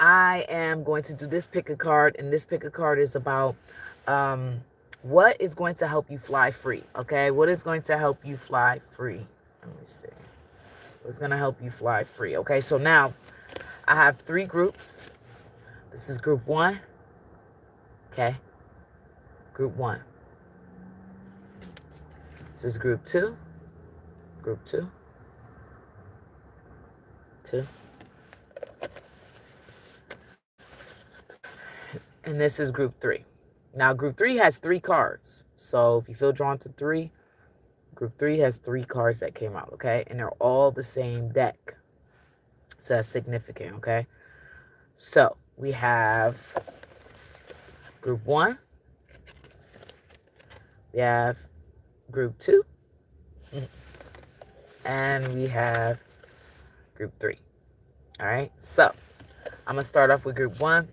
I am going to do this pick a card, and this pick a card is about what is going to help you fly free, okay? What is going to help you fly free? Let me see. What's going to help you fly free, okay? So now I have 3 groups. This is group 1, okay? Group 1. This is group 2, group 2, 2. And this is group 3. Now, group 3 has 3 cards. So if you feel drawn to 3, group 3 has 3 cards that came out, okay? And they're all the same deck. So that's significant, okay? So we have group 1. We have group 2. And we have group 3. All right? So I'm going to start off with group 1.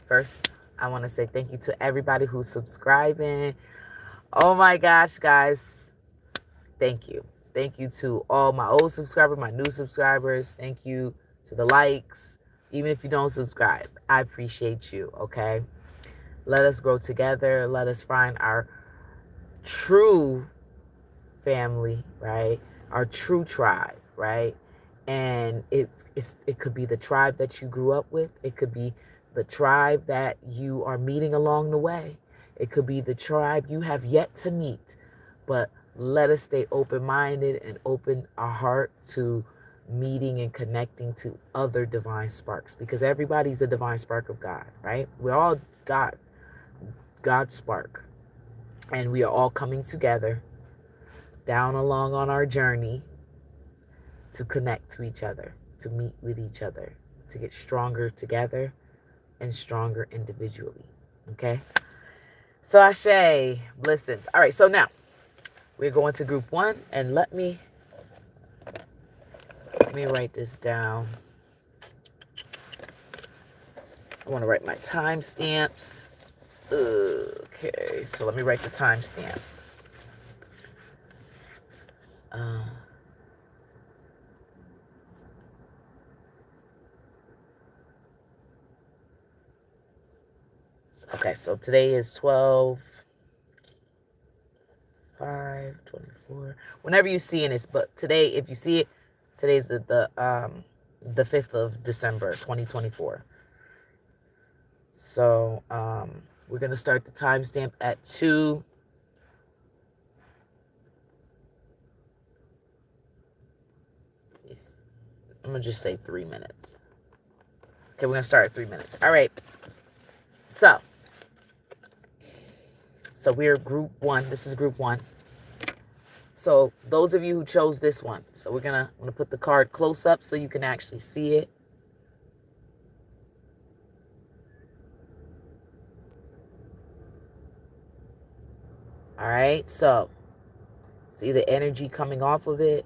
First, I want to say thank you to everybody who's subscribing. Oh my gosh, guys. Thank you. Thank you to all my old subscribers, my new subscribers. Thank you to the likes. Even if you don't subscribe, I appreciate you, okay? Let us grow together. Let us find our true family, right? Our true tribe, right? And it could be the tribe that you grew up with. It could be the tribe that you are meeting along the way. It could be the tribe you have yet to meet. But let us stay open-minded and open our heart to meeting and connecting to other divine sparks, because everybody's a divine spark of God, right? We're all God's spark. And we are all coming together down along on our journey to connect to each other, to meet with each other, to get stronger together and stronger individually. Okay? So Ashe, blessings. All right, so now we're going to group 1, and let me write this down. I want to write my timestamps. Okay, so let me write the timestamps. Okay, so today is 12/5/24. Whenever you see this, but today, if you see it, today's the 5th of December, 2024. So we're gonna start the timestamp at 2. I'm gonna just say 3 minutes. Okay, we're gonna start at 3 minutes. All right. So we're group 1. This is group 1. So those of you who chose this one, so I'm gonna put the card close up so you can actually see it. All right, so see the energy coming off of it.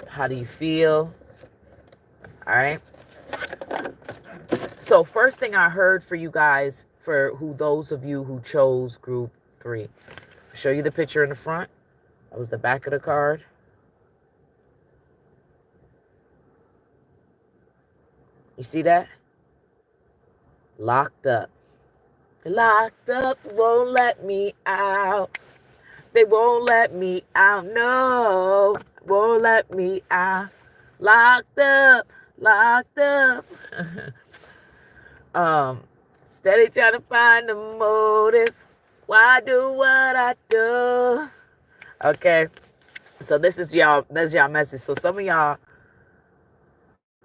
How do you feel? All right. So first thing I heard for you guys, for those of you who chose group 3, I'll show you the picture in the front. That was the back of the card. You see that? Locked up. Locked up, won't let me out. They won't let me out, no. Won't let me out. Locked up, locked up. Steady trying to find a motive. Why do what I do? Okay. So this is y'all, that's y'all message. So some of y'all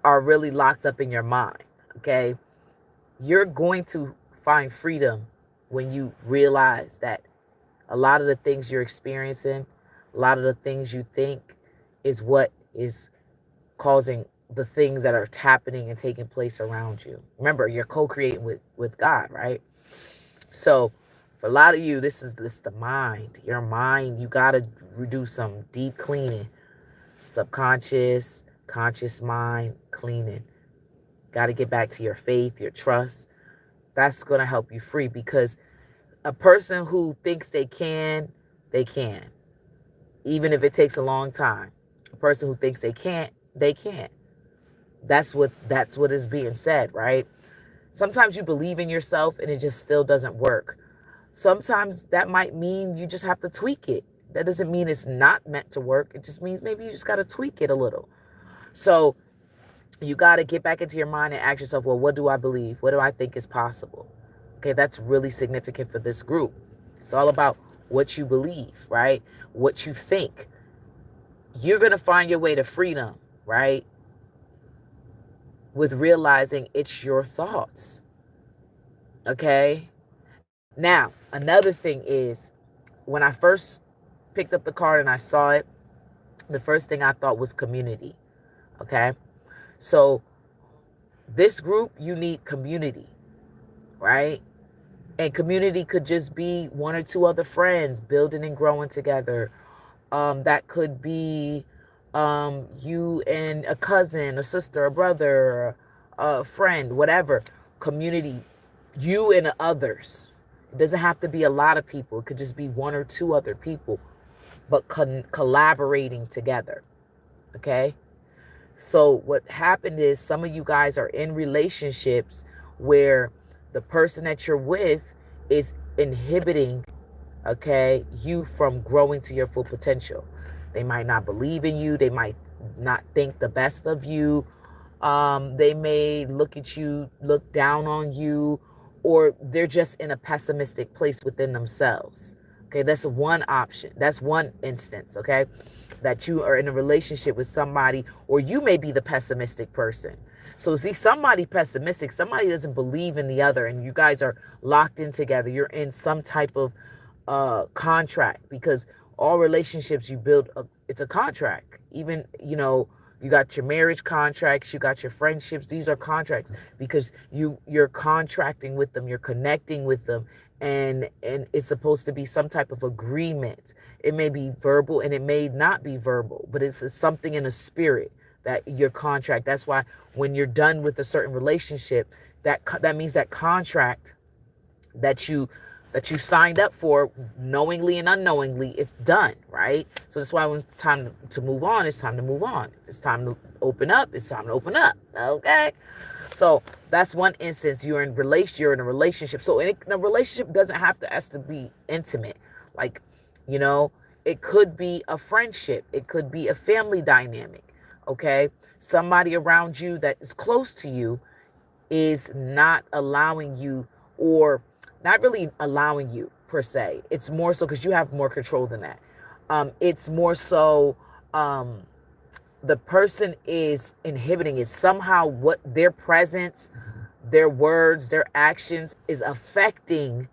are really locked up in your mind. Okay. You're going to find freedom when you realize that a lot of the things you're experiencing, a lot of the things you think is what is causing the things that are happening and taking place around you. Remember, you're co-creating with God, right? So for a lot of you, this is the mind. Your mind, you got to do some deep cleaning. Subconscious, conscious mind cleaning. Got to get back to your faith, your trust. That's going to help you free, because a person who thinks they can, they can. Even if it takes a long time. A person who thinks they can't, they can't. That's what is being said, right? Sometimes you believe in yourself and it just still doesn't work. Sometimes that might mean you just have to tweak it. That doesn't mean it's not meant to work. It just means maybe you just got to tweak it a little. So you got to get back into your mind and ask yourself, well, what do I believe? What do I think is possible? Okay, that's really significant for this group. It's all about what you believe, right? What you think. You're going to find your way to freedom, right? With realizing it's your thoughts. Okay? Now, another thing is, when I first picked up the card and I saw it, the first thing I thought was community. Okay? So, this group, you need community, right? And community could just be one or two other friends building and growing together. That could be you and a cousin, a sister, a brother, a friend, whatever. Community, you and others. It doesn't have to be a lot of people. It could just be one or two other people, but collaborating together. Okay? So what happened is some of you guys are in relationships where the person that you're with is inhibiting, okay, you from growing to your full potential. They might not believe in you. They might not think the best of you. They may look at you, look down on you, or they're just in a pessimistic place within themselves. Okay, that's one option. That's one instance, okay, that you are in a relationship with somebody, or you may be the pessimistic person. So see, somebody pessimistic, somebody doesn't believe in the other, and you guys are locked in together. You're in some type of contract, because all relationships you build, it's a contract. Even, you got your marriage contracts, you got your friendships. These are contracts because you're contracting with them, you're connecting with them, and it's supposed to be some type of agreement. It may be verbal and it may not be verbal, but it's something in a spirit that your contract. That's why when you're done with a certain relationship, that means that contract that you signed up for, knowingly and unknowingly, it's done, right? So that's why when it's time to move on, it's time to move on. If it's time to open up, it's time to open up. Okay? So that's one instance. You're in a relationship. So in a relationship doesn't have to be intimate. Like, it could be a friendship. It could be a family dynamic. Okay? Somebody around you that is close to you is not allowing you, or not really allowing you per se. It's more so because you have more control than that. It's more so the person is inhibiting it. Somehow what their presence, their words, their actions is affecting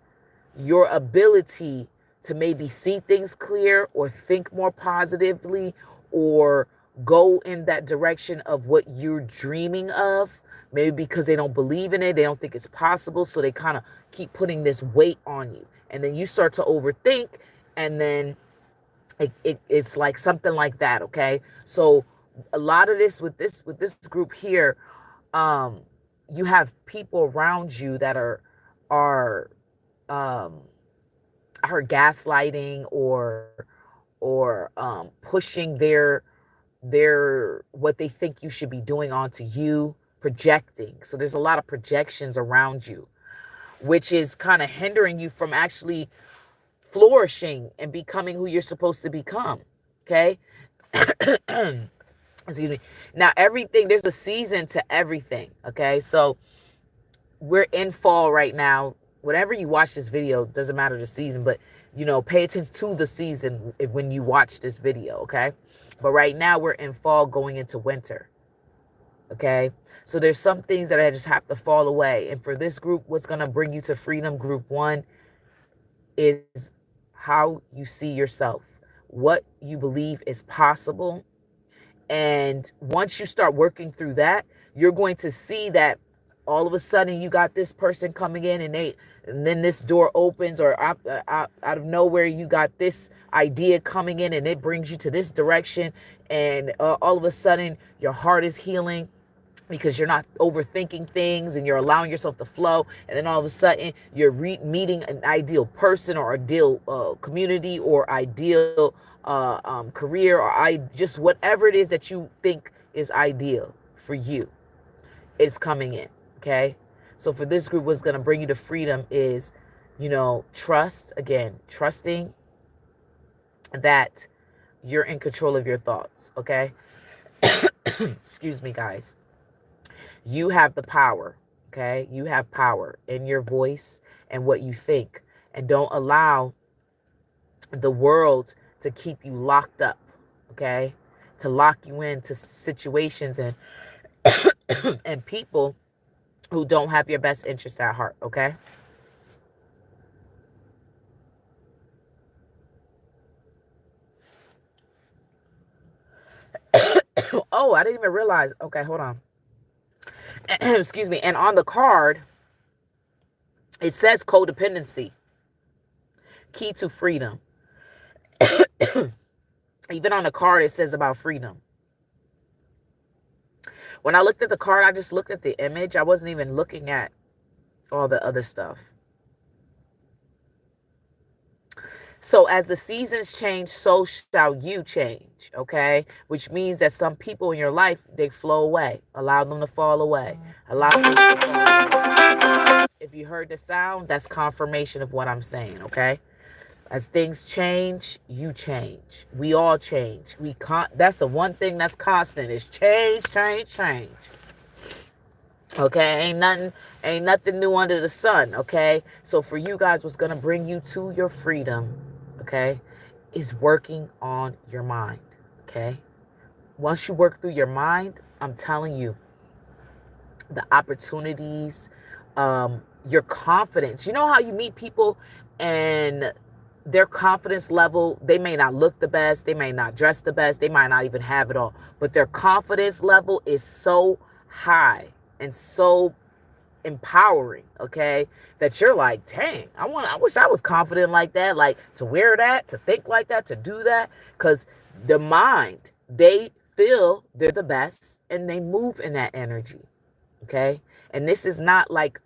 your ability to maybe see things clear or think more positively or go in that direction of what you're dreaming of. Maybe because they don't believe in it, they don't think it's possible, so they kind of keep putting this weight on you. And then you start to overthink, and then it's like something like that, okay? So a lot of this with this group here, you have people around you that are gaslighting or pushing their what they think you should be doing onto you, projecting. So there's a lot of projections around you, which is kind of hindering you from actually flourishing and becoming who you're supposed to become. Okay? Excuse me. Now, there's a season to everything. Okay? So we're in fall right now. Whenever you watch this video, doesn't matter the season, but pay attention to the season when you watch this video. Okay? But right now we're in fall going into winter. Okay? So there's some things that I just have to fall away. And for this group, what's going to bring you to freedom, group 1, is how you see yourself, what you believe is possible. And once you start working through that, you're going to see that all of a sudden you got this person coming in, and then this door opens, or out of nowhere you got this idea coming in and it brings you to this direction, and all of a sudden your heart is healing because you're not overthinking things and you're allowing yourself to flow. And then all of a sudden you're meeting an ideal person or ideal community or ideal career, or just whatever it is that you think is ideal for you. is coming in. Okay. So for this group, what's going to bring you to freedom is, trust. Again, trusting that you're in control of your thoughts. Okay. Excuse me, guys. You have the power. Okay. You have power in your voice and what you think. And don't allow the world to keep you locked up. Okay. To lock you into situations and and people who don't have your best interest at heart. Okay. Oh, I didn't even realize. Okay, hold on. Excuse me. And on the card, it says codependency, key to freedom. Even on the card, it says about freedom. When I looked at the card, I just looked at the image. I wasn't even looking at all the other stuff. So as the seasons change, so shall you change, okay? Which means that some people in your life, they flow away. Allow them to fall away. Allow things to fall away. If you heard the sound, that's confirmation of what I'm saying, okay? As things change, you change. We all change. That's the one thing that's constant is change, change, change. Okay, ain't nothing new under the sun, okay? So for you guys, what's going to bring you to your freedom, okay, is working on your mind, okay? Once you work through your mind, I'm telling you, the opportunities, your confidence. You know how you meet people and their confidence level, they may not look the best, they may not dress the best, they might not even have it all, but their confidence level is so high and so empowering, okay, that you're like, dang, I wish I was confident like that, like to wear that, to think like that, to do that, because the mind, they feel they're the best and they move in that energy, okay? And this is not like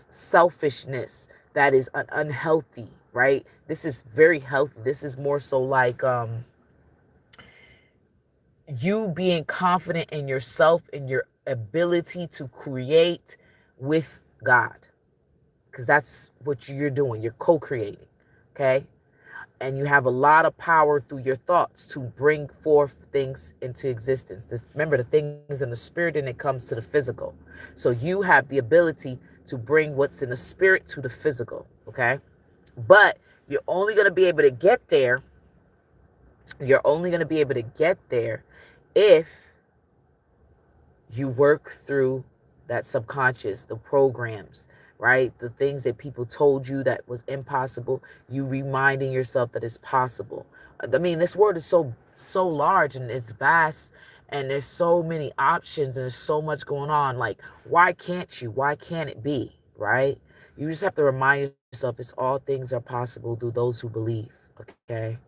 selfishness that is unhealthy, right? This is very healthy. This is more so like you being confident in yourself and your ability to create with God, because that's what you're doing. You're co-creating, okay? And you have a lot of power through your thoughts to bring forth things into existence. Remember, the things in the spirit and it comes to the physical. So you have the ability to bring what's in the spirit to the physical, okay? But you're only going to be able to get there. You're only going to be able to get there if you work through that subconscious, the programs, right? The things that people told you that was impossible, you reminding yourself that it's possible. I mean, this world is so large and it's vast and there's so many options and there's so much going on. Like, why can't you? Why can't it be, right? You just have to remind yourself it's all things are possible through those who believe, okay?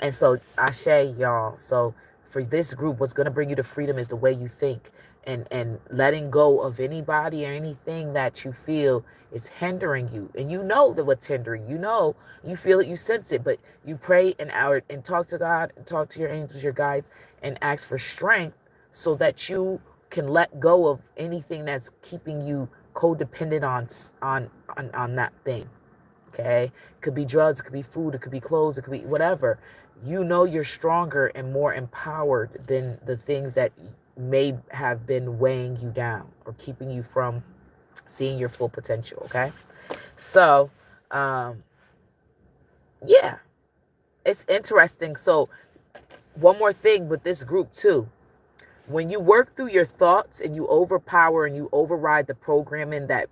And so, Ashe, y'all. So for this group, what's going to bring you to freedom is the way you think and letting go of anybody or anything that you feel is hindering you. And you know that what's hindering. You feel it, you sense it, but you pray and talk to God and talk to your angels, your guides, and ask for strength so that you can let go of anything that's keeping you codependent on that thing. Okay? It could be drugs, it could be food, it could be clothes, it could be whatever. You know you're stronger and more empowered than the things that may have been weighing you down or keeping you from seeing your full potential, okay? So, yeah, it's interesting. So, one more thing with this group too. When you work through your thoughts and you overpower and you override the programming that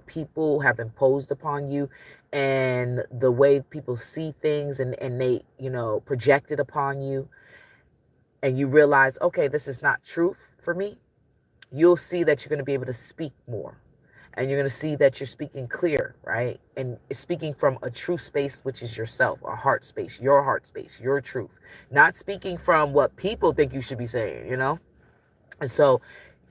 people have imposed upon you and the way people see things and they, project it upon you, and you realize, okay, this is not truth for me, you'll see that you're going to be able to speak more. And you're going to see that you're speaking clear, right? And speaking from a true space, which is yourself, a heart space, your truth. Not speaking from what people think you should be saying, And so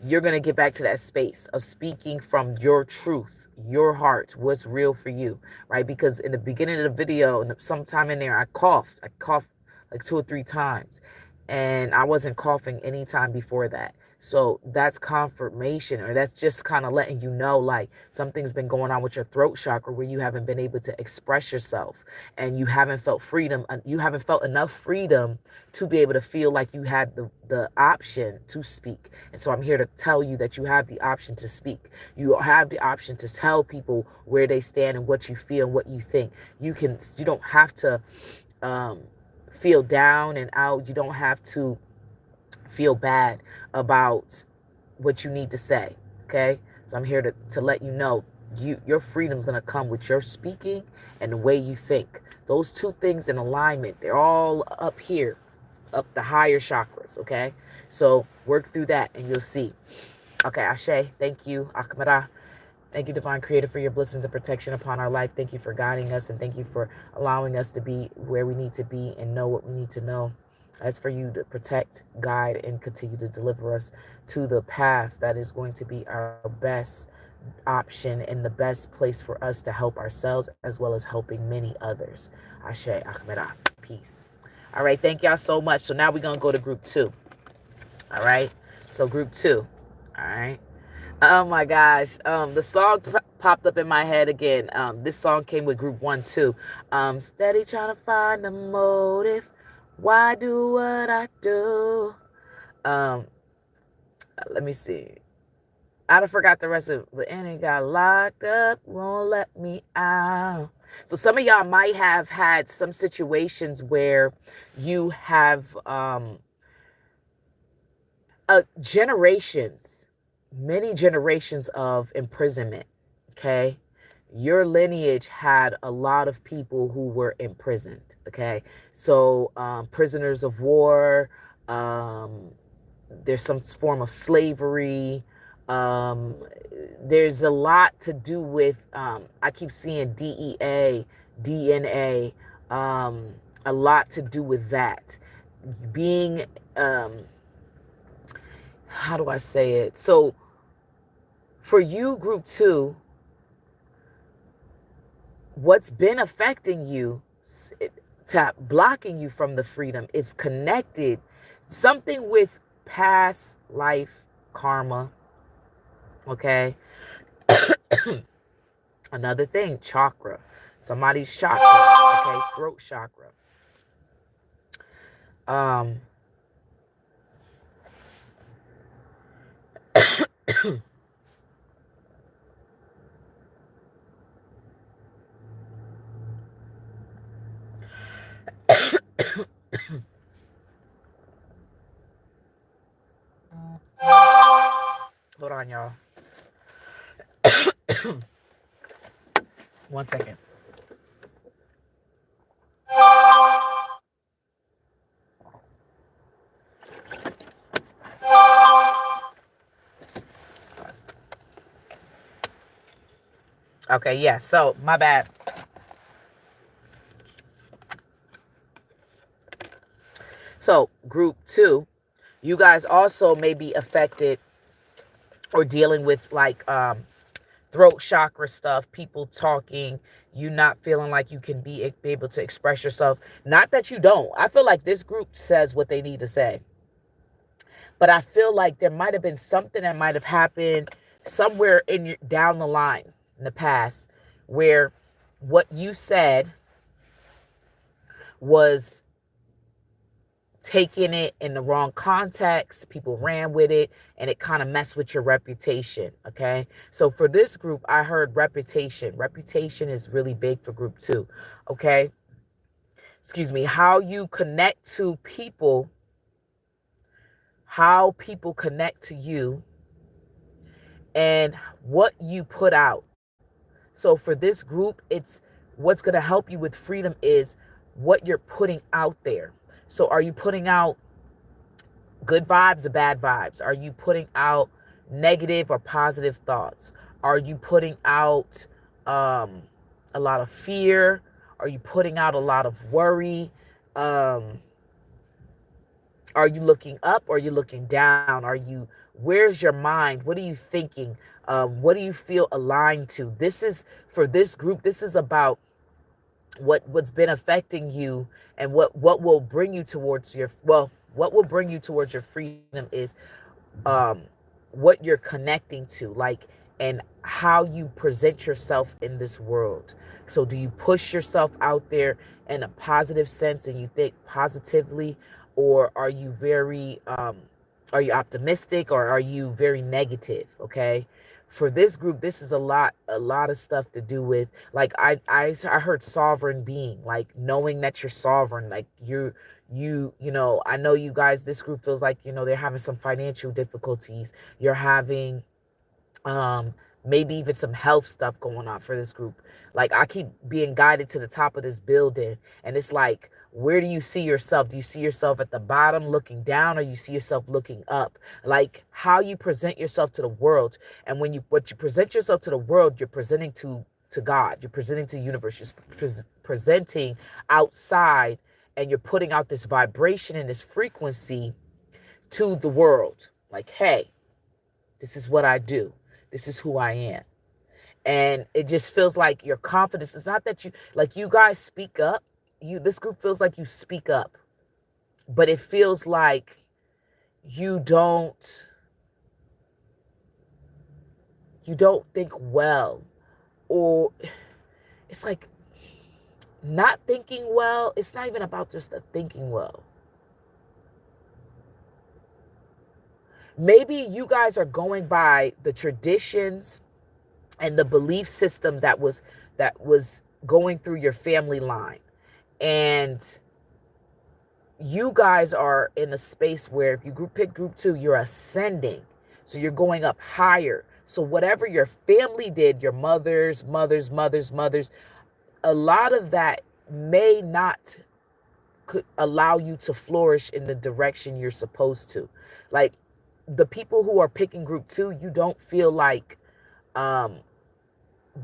you're going to get back to that space of speaking from your truth, your heart, what's real for you, right? Because in the beginning of the video, and sometime in there, I coughed like 2 or 3 times. and I wasn't coughing anytime before that. So that's confirmation, or that's just kind of letting you know like something's been going on with your throat chakra where you haven't been able to express yourself, and you haven't felt freedom. You haven't felt enough freedom to be able to feel like you had the option to speak. And so I'm here to tell you that you have the option to speak. You have the option to tell people where they stand and what you feel and what you think. You don't have to feel down and out. You don't have to feel bad about what you need to say. Okay. So I'm here to let you know your freedom is going to come with your speaking and the way you think. Those two things in alignment, they're all up here, up the higher chakras. Okay. So work through that and you'll see. Okay. Ashe. Thank you. Akamara. Thank you, Divine Creator, for your blessings and protection upon our life. Thank you for guiding us, and thank you for allowing us to be where we need to be and know what we need to know. As for you to protect, guide, and continue to deliver us to the path that is going to be our best option and the best place for us to help ourselves as well as helping many others. Ashe, Akhmeda. Peace. All right, thank y'all so much. So now we're going to go to group 2. All right, so group 2. All right. Oh my gosh. The song popped up in my head again. This song came with group 1 too. Steady trying to find a motive. Why do what I do? Let me see. I done forgot the rest of it. And it got locked up, won't let me out. So some of y'all might have had some situations where you have many generations of imprisonment. Okay. Your lineage had a lot of people who were imprisoned. Okay. So prisoners of war, there's some form of slavery. There's a lot to do with, I keep seeing DEA, DNA, a lot to do with that. Being, how do I say it? So for you, group 2, what's been affecting you, blocking you from the freedom, is connected something with past life karma. Okay. Another thing, chakra. Somebody's chakra. Okay. Throat chakra. Hold on, y'all. 1 second. Okay, yeah, so my bad. So group 2, you guys also may be affected or dealing with like throat chakra stuff, people talking, you not feeling like you can be able to express yourself. Not that you don't. I feel like this group says what they need to say. But I feel like there might have been something that might have happened somewhere down the line in the past where what you said was taking it in the wrong context. People ran with it and it kind of messed with your reputation. Okay. So for this group, I heard reputation. Reputation is really big for group 2. Okay. Excuse me. How you connect to people, how people connect to you, and what you put out. So for this group, it's what's going to help you with freedom is what you're putting out there. So are you putting out good vibes or bad vibes? Are you putting out negative or positive thoughts? Are you putting out a lot of fear? Are you putting out a lot of worry? Are you looking up or are you looking down? Where's your mind? What are you thinking? What do you feel aligned to? This is, for this group, this is about what's been affecting you and what will bring you towards your, well, What will bring you towards your freedom is what you're connecting to, like, and how you present yourself in this world. So do you push yourself out there in a positive sense and you think positively, or are you very are you optimistic, or are you very negative? Okay, for this group, this is a lot of stuff to do with, like, I heard sovereign being, like knowing that you're sovereign, like you know, I know you guys, this group feels like, you know, they're having some financial difficulties. You're having um maybe even some health stuff going on for this group. Like, I keep being guided to the top of this building, and it's like, where do you see yourself? Do you see yourself at the bottom looking down, or you see yourself looking up? Like, how you present yourself to the world. And when you what you present yourself to the world, you're presenting to God, you're presenting to the universe, you're presenting outside, and you're putting out this vibration and this frequency to the world. Like, hey, this is what I do. This is who I am. And it just feels like your confidence. It's not that you, like, you guys speak up. This group feels like you speak up, but it feels like you don't think well, or it's like not thinking well. It's not even about just the thinking well. Maybe you guys are going by the traditions and the belief systems that was going through your family line, and you guys are in a space where if you pick group 2, you're ascending, so you're going up higher. So whatever your family did, your mothers, a lot of that may not could allow you to flourish in the direction you're supposed to. Like, the people who are picking group 2, you don't feel like the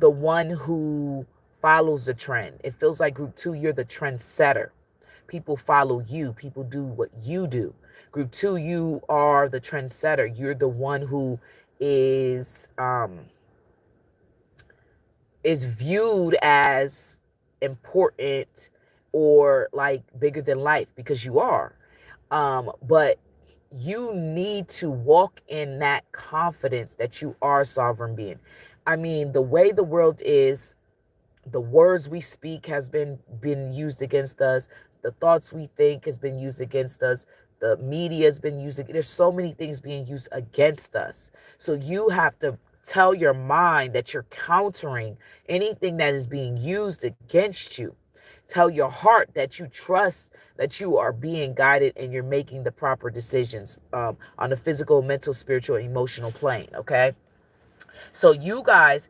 one who follows the trend. It feels like group 2, you're the trendsetter. People follow you. People do what you do. Group 2, you are the trendsetter. You're the one who is viewed as important, or like bigger than life, because you are. But you need to walk in that confidence that you are a sovereign being. I mean, the way the world is, the words we speak has been used against us. The thoughts we think has been used against us. The media has been used. There's so many things being used against us. So you have to tell your mind that you're countering anything that is being used against you. Tell your heart that you trust that you are being guided and you're making the proper decisions on the physical, mental, spiritual, emotional plane. Okay. So you guys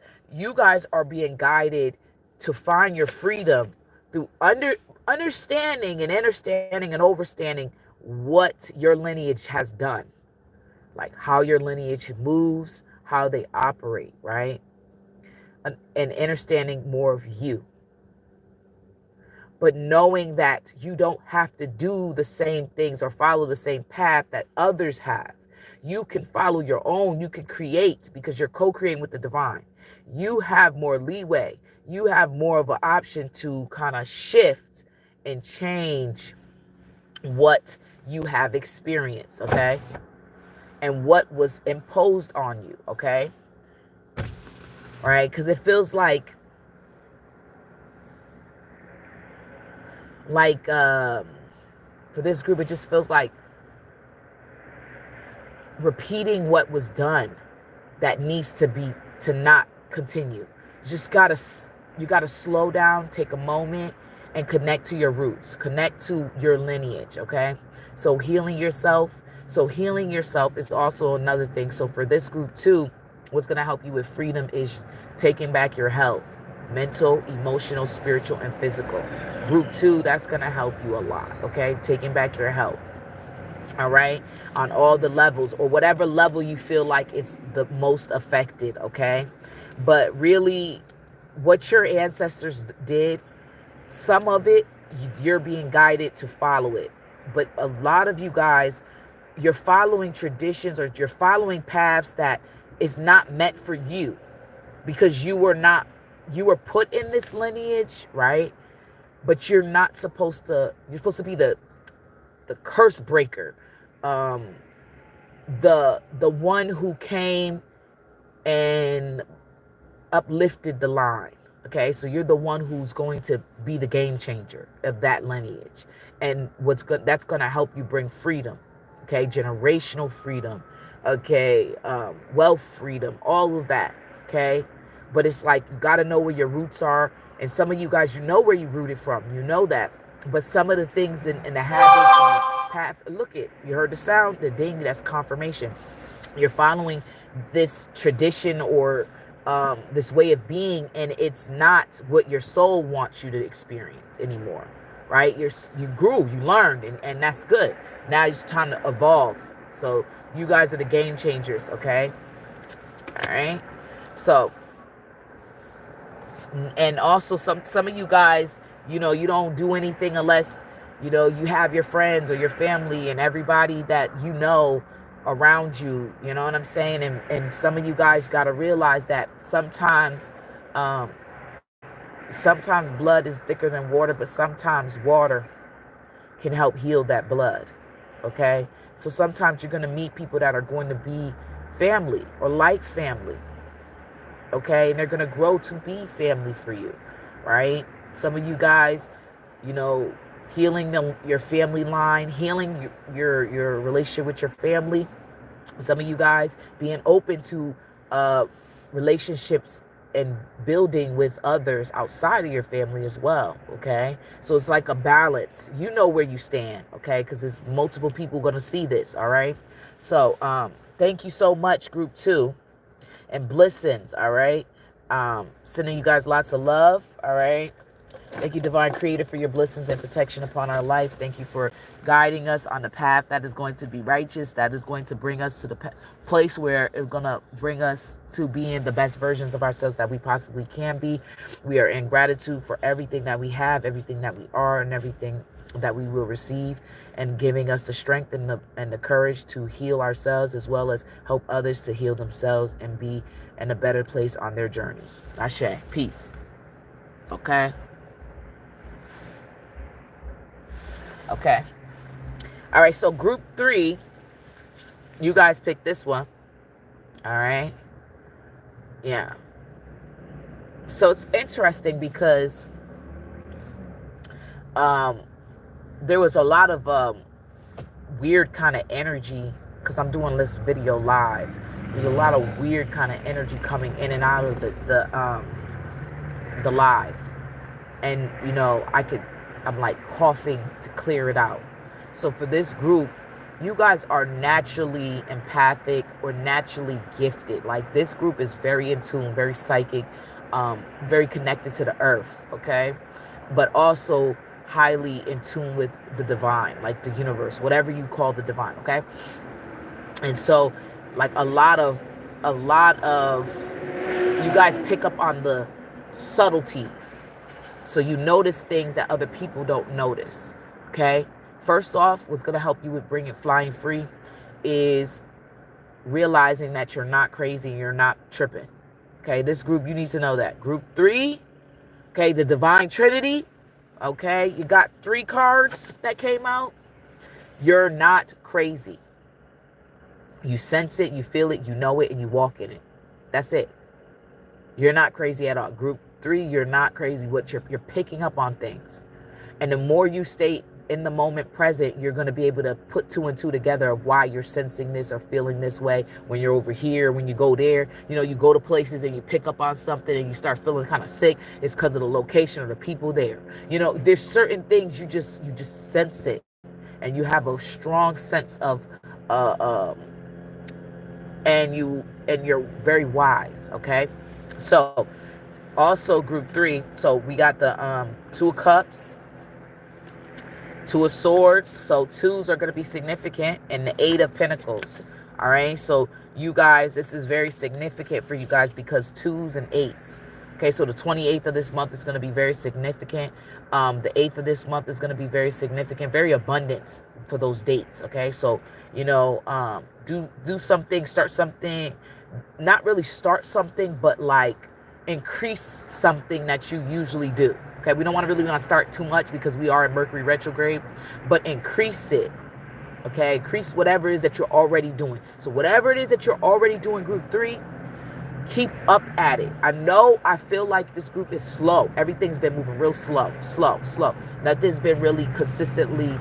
are being guided to find your freedom through understanding and understanding what your lineage has done, like how your lineage moves, how they operate, right? And understanding more of you. But knowing that you don't have to do the same things or follow the same path that others have. You can follow your own. You can create, because you're co-creating with the divine. You have more leeway. You have more of an option to kind of shift and change what you have experienced, okay? And what was imposed on you, okay? All right, because it feels like for this group, it just feels like repeating what was done that needs to not continue. You gotta slow down, take a moment, and connect to your roots, connect to your lineage, okay? So healing yourself is also another thing. So for this group too, what's gonna help you with freedom is taking back your health, mental, emotional, spiritual, and physical. Group 2, that's gonna help you a lot, okay? Taking back your health. All right, on all the levels, or whatever level you feel like it's the most affected, okay? But really, what your ancestors did, some of it, you're being guided to follow it. But a lot of you guys, you're following traditions, or you're following paths that is not meant for you, because you were put in this lineage, right? But you're supposed to be the the curse breaker, um, the one who came and uplifted the line. Okay, so you're the one who's going to be the game changer of that lineage, and that's going to help you bring freedom. Okay, generational freedom. Okay, wealth freedom, all of that. Okay, but it's like you got to know where your roots are, and some of you guys, you know where you rooted from, you know that, but some of the things in the habits and the path. Look it, you heard the sound, the ding. That's confirmation. You're following this tradition or this way of being, and it's not what your soul wants you to experience anymore, right? You grew, you learned, and that's good. Now it's time to evolve. So you guys are the game changers, okay? All right. So, and also some of you guys, you don't do anything unless you have your friends or your family and everybody that around you, you know what I'm saying? And some of you guys got to realize that um, sometimes blood is thicker than water, but sometimes water can help heal that blood. Okay. So sometimes you're going to meet people that are going to be family or like family. Okay. And they're going to grow to be family for you. Right. Some of you guys, healing your family line, healing your relationship with your family. Some of you guys being open to relationships and building with others outside of your family as well. Okay, so it's like a balance. You know where you stand. Okay, because there's multiple people going to see this. All right, so thank you so much, Group 2, and blessings. All right, sending you guys lots of love. All right. Thank you, Divine Creator, for your blessings and protection upon our life. Thank you for guiding us on the path that is going to be righteous, that is going to bring us to the place where it's going to bring us to being the best versions of ourselves that we possibly can be. We are in gratitude for everything that we have, everything that we are, and everything that we will receive, and giving us the strength and the courage to heal ourselves, as well as help others to heal themselves and be in a better place on their journey. Ashe. Peace. Okay. Okay. All right. So Group 3, you guys picked this one. All right. Yeah. So it's interesting because there was a lot of weird kind of energy, because I'm doing this video live. There's a lot of weird kind of energy coming in and out of the live, and I'm like coughing to clear it out. So for this group, you guys are naturally empathic or naturally gifted. Like, this group is very in tune, very psychic, very connected to the earth, okay? But also highly in tune with the divine, like the universe, whatever you call the divine, okay? And so, like, a lot of you guys pick up on the subtleties. So you notice things that other people don't notice, okay? First off, what's going to help you with flying free is realizing that you're not crazy and you're not tripping, okay? This group, you need to know that. Group 3, okay, the Divine Trinity, okay? You got 3 cards that came out. You're not crazy. You sense it, you feel it, you know it, and you walk in it. That's it. You're not crazy at all. Group 3, you're not crazy. What you're picking up on things. And the more you stay in the moment present, you're going to be able to put 2 and 2 together of why you're sensing this or feeling this way when you're over here, when you go there. You go to places and you pick up on something and you start feeling kind of sick. It's because of the location or the people there. There's certain things you just sense it, and you have a strong sense of and you're very wise, okay? So also Group 3, so we got the 2 of Cups, 2 of Swords. So 2s are going to be significant, and the 8 of Pentacles. All right. So you guys, this is very significant for you guys because 2s and 8s. Okay. So the 28th of this month is going to be very significant. The 8th of this month is going to be very significant, very abundant for those dates. Okay. So, do something, start something, not really start something, but like increase something that you usually do. Okay, we don't want to really start too much because we are in Mercury retrograde, but increase it. Okay, increase whatever it is that you're already doing. So whatever it is that you're already doing, group 3, keep up at it. I know I feel like this group is slow. Everything's been moving real slow. Nothing's been really consistently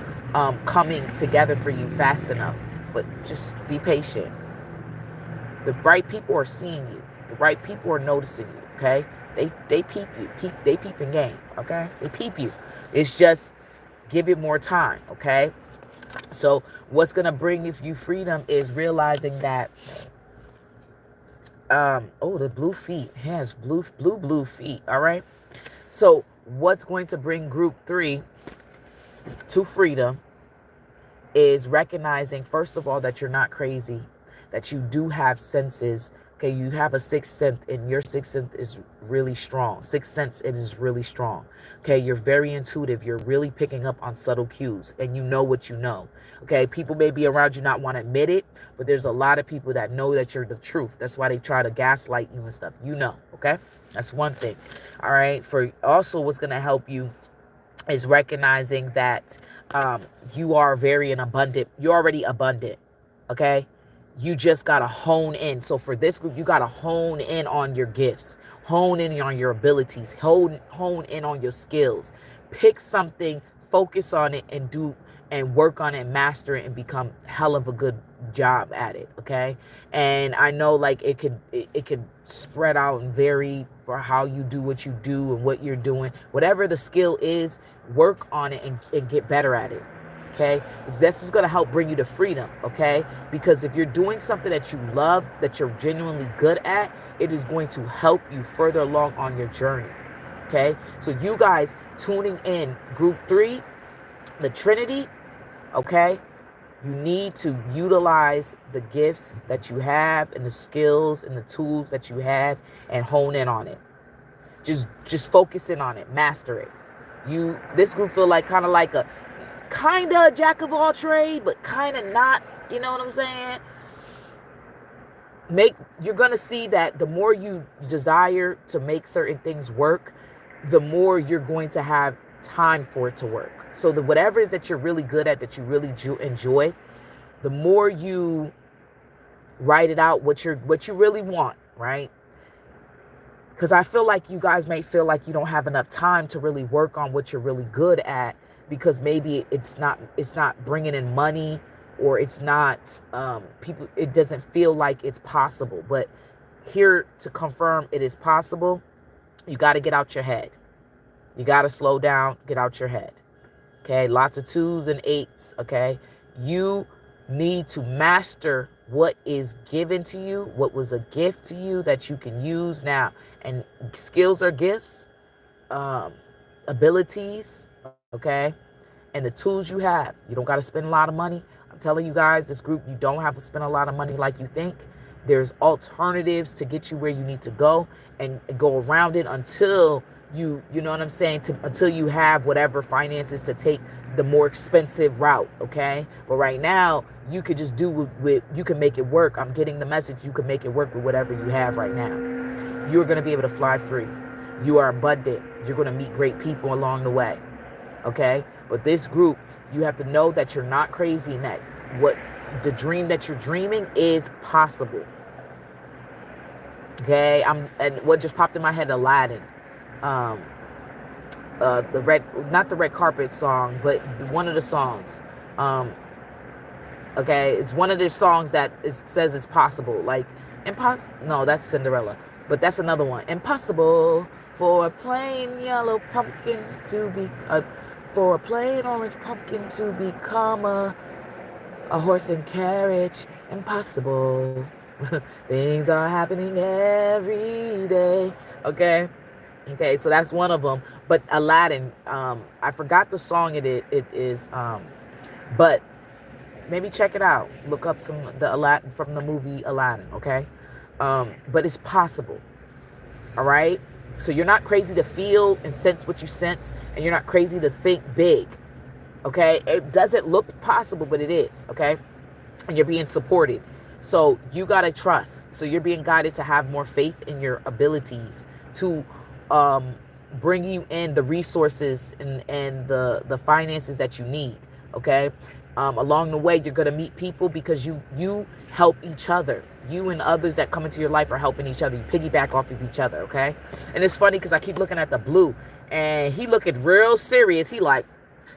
coming together for you fast enough. But just be patient. The right people are seeing you. The right people are noticing you. Okay, they peep you. They peep in game. Okay, they peep you. It's just give it more time. Okay. So what's gonna bring you freedom is realizing that the blue feet has blue feet. All right. So what's going to bring group 3 to freedom is recognizing, first of all, that you're not crazy, that you do have senses. Okay, you have a sixth sense, and your sixth sense is really strong. Sixth sense, it is really strong. Okay, you're very intuitive. You're really picking up on subtle cues, and you know what you know. Okay, people may be around you not want to admit it, but there's a lot of people that know that you're the truth. That's why they try to gaslight you and stuff. You know, okay? That's one thing. All right, for also what's going to help you is recognizing that you are very abundant. You're already abundant, okay? You just got to hone in. So for this group, you got to hone in on your gifts, hone in on your abilities, hone in on your skills. Pick something, focus on it, and work on it, and master it, and become hell of a good job at it, okay? And I know like it could spread out and vary for how you do what you do and what you're doing. Whatever the skill is, work on it and get better at it. Okay, this is going to help bring you to freedom, okay? Because if you're doing something that you love, that you're genuinely good at, it is going to help you further along on your journey, okay? So you guys tuning in, group 3, the Trinity, okay? You need to utilize the gifts that you have and the skills and the tools that you have and hone in on it. Just focus in on it, master it. This group feel like kind of jack of all trade, but kind of not, you know what I'm saying? You're going to see that the more you desire to make certain things work, the more you're going to have time for it to work. So whatever it is that you're really good at, that you really enjoy, the more you write it out, what you really want, right? Because I feel like you guys may feel like you don't have enough time to really work on what you're really good at, because maybe it's not bringing in money, or it's not it doesn't feel like it's possible. But here to confirm it is possible, you got to get out your head. You got to slow down, get out your head. Okay, lots of 2s and 8s, okay? You need to master what is given to you, what was a gift to you that you can use now. And skills are gifts, abilities, okay? And the tools you have. You don't got to spend a lot of money. I'm telling you guys, this group, you don't have to spend a lot of money like you think. There's alternatives to get you where you need to go, and go around it until you know what I'm saying, until you have whatever finances to take the more expensive route, okay? But right now, you could just do you can make it work. I'm getting the message. You can make it work with whatever you have right now. You're going to be able to fly free. You are abundant. You're going to meet great people along the way, okay? But this group, you have to know that you're not crazy, and that what the dream that you're dreaming is possible. Okay, and what just popped in my head, Aladdin. The not the red carpet song, but one of the songs. Okay, it's one of the songs that says it's possible. Like, no, that's Cinderella. But that's another one. Impossible for a plain yellow pumpkin to be for a plain orange pumpkin to become a horse and carriage. Impossible. Things are happening every day. Okay, so that's one of them. But Aladdin, I forgot the song it is, but maybe check it out. Look up the Aladdin from the movie Aladdin. Okay, but it's possible. All right. So you're not crazy to feel and sense what you sense, and you're not crazy to think big, okay? It doesn't look possible, but it is, okay? And you're being supported. So you got to trust. So you're being guided to have more faith in your abilities, to bring you in the resources and the finances that you need. Okay. Along the way, you're going to meet people because you help each other. You and others that come into your life are helping each other. You piggyback off of each other. Okay. And it's funny because I keep looking at the blue and he looking real serious. He like,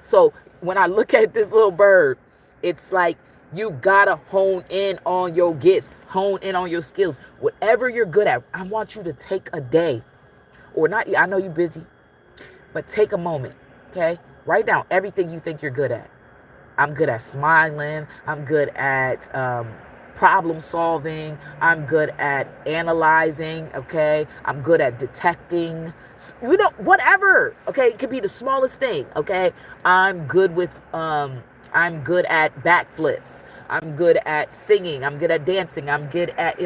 so when I look at this little bird, it's like you gotta hone in on your gifts, hone in on your skills, whatever you're good at. I want you to take a day or not. I know you're busy, but take a moment. Okay. Write down everything you think you're good at. I'm good at smiling. I'm good at problem solving. I'm good at analyzing. Okay. I'm good at detecting. You know, whatever. Okay. It could be the smallest thing. Okay. I'm good at backflips. I'm good at singing. I'm good at dancing. I'm good at,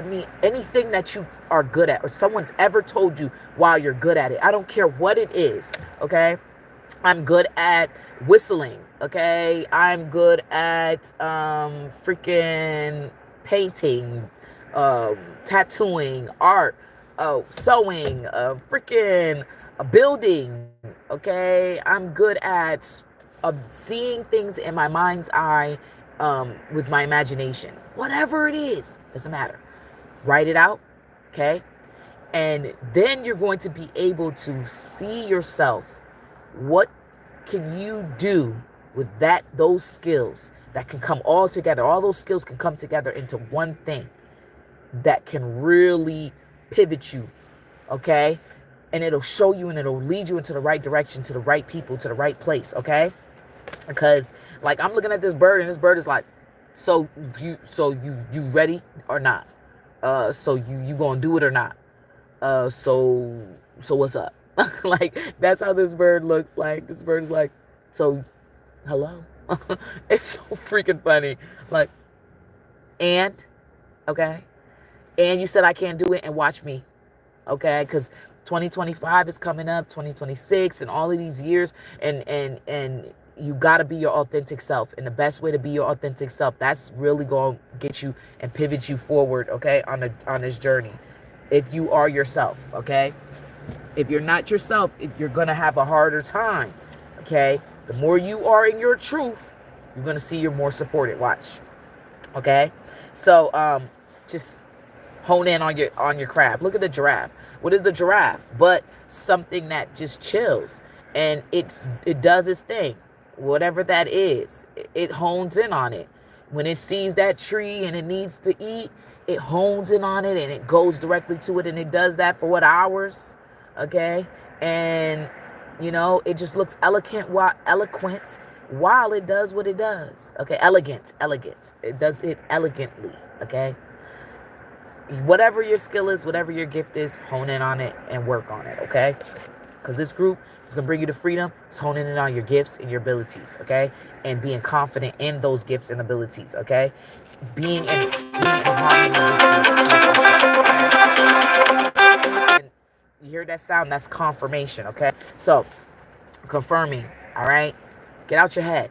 anything that you are good at or someone's ever told you while you're good at it. I don't care what it is. Okay. I'm good at whistling. Okay. I'm good at freaking painting, tattooing, art, sewing, freaking building. Okay. I'm good at seeing things in my mind's eye with my imagination. Whatever it is, doesn't matter. Write it out. Okay. And then you're going to be able to see yourself. What can you do with those skills that can come all together? All those skills can come together into one thing that can really pivot you, okay? And it'll show you and it'll lead you into the right direction, to the right people, to the right place, okay? Because like I'm looking at this bird and this bird is like, so you ready or not? So you gonna do it or not? So what's up? Like, that's how this bird looks like. This bird is like, so, hello? It's so freaking funny. Like, okay? And you said I can't do it, and watch me, okay? Because 2025 is coming up, 2026, and all of these years, and you got to be your authentic self. And the best way to be your authentic self, that's really going to get you and pivot you forward, okay, on this journey. If you are yourself, okay? If you're not yourself, you're going to have a harder time, okay? The more you are in your truth, you're going to see you're more supported. Watch, okay? So just hone in on your craft. Look at the giraffe. What is the giraffe but something that just chills, and it does its thing, whatever that is. It hones in on it. When it sees that tree and it needs to eat, it hones in on it and it goes directly to it, and it does that for hours, okay? And it just looks eloquent while it does what it does, okay? Elegant. It does it elegantly, okay? Whatever your skill is, whatever your gift is, hone in on it and work on it, okay? Because this group is going to bring you to freedom. It's honing in on your gifts and your abilities, okay? And being confident in those gifts and abilities, okay? Being in harmony with yourself, okay? And you hear that sound? That's confirmation, okay? So, confirming, all right? Get out your head.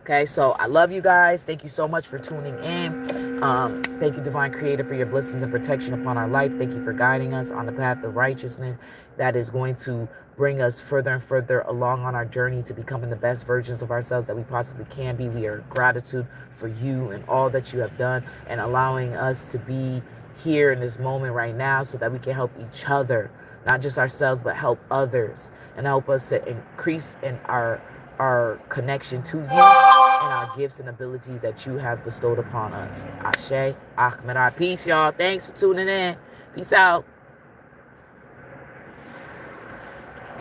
Okay, so I love you guys. Thank you so much for tuning in. Thank you, Divine Creator, for your blessings and protection upon our life. Thank you for guiding us on the path of righteousness that is going to bring us further and further along on our journey to becoming the best versions of ourselves that we possibly can be. We are in gratitude for you and all that you have done and allowing us to be here in this moment right now so that we can help each other, not just ourselves, but help others and help us to increase in our connection to you and our gifts and abilities that you have bestowed upon us. Ashe, Ahmed, peace, y'all. Thanks for tuning in. Peace out.